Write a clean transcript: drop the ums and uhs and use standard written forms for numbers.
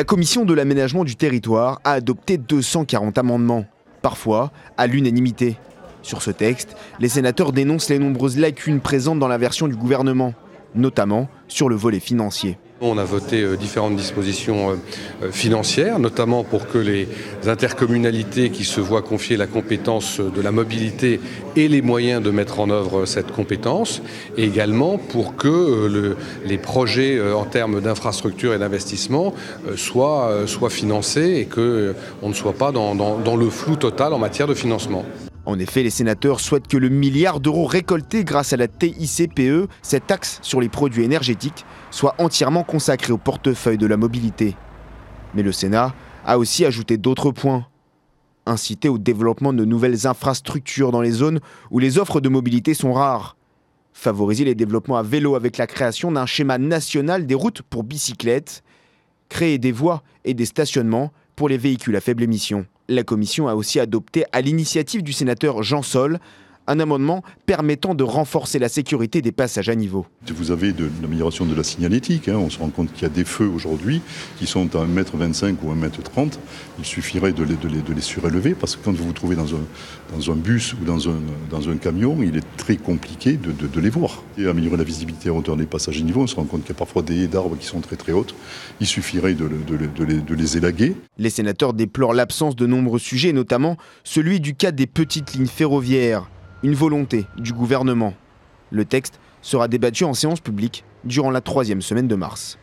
La commission de l'aménagement du territoire a adopté 240 amendements, parfois à l'unanimité. Sur ce texte, les sénateurs dénoncent les nombreuses lacunes présentes dans la version du gouvernement, notamment sur le volet financier. On a voté différentes dispositions financières, notamment pour que les intercommunalités qui se voient confier la compétence de la mobilité aient les moyens de mettre en œuvre cette compétence, et également pour que les projets en termes d'infrastructure et d'investissement soient financés et qu'on ne soit pas dans le flou total en matière de financement. En effet, les sénateurs souhaitent que le milliard d'euros récolté grâce à la TICPE, cette taxe sur les produits énergétiques, soit entièrement consacré au portefeuille de la mobilité. Mais le Sénat a aussi ajouté d'autres points. Inciter au développement de nouvelles infrastructures dans les zones où les offres de mobilité sont rares. Favoriser les développements à vélo avec la création d'un schéma national des routes pour bicyclettes. Créer des voies et des stationnements pour les véhicules à faible émission. La commission a aussi adopté, à l'initiative du sénateur Jean Sol, un amendement permettant de renforcer la sécurité des passages à niveau. Vous avez de l'amélioration de la signalétique. On se rend compte qu'il y a des feux aujourd'hui qui sont à 1,25 m ou 1,30 m. Il suffirait de les surélever parce que quand vous vous trouvez dans un bus ou dans un camion, il est très compliqué de les voir. Et améliorer la visibilité à hauteur des passages à niveau, on se rend compte qu'il y a parfois des haies d'arbres qui sont très très hautes. Il suffirait de les élaguer. Les sénateurs déplorent l'absence de nombreux sujets, notamment celui du cas des petites lignes ferroviaires. Une volonté du gouvernement. Le texte sera débattu en séance publique durant la 3e semaine de mars.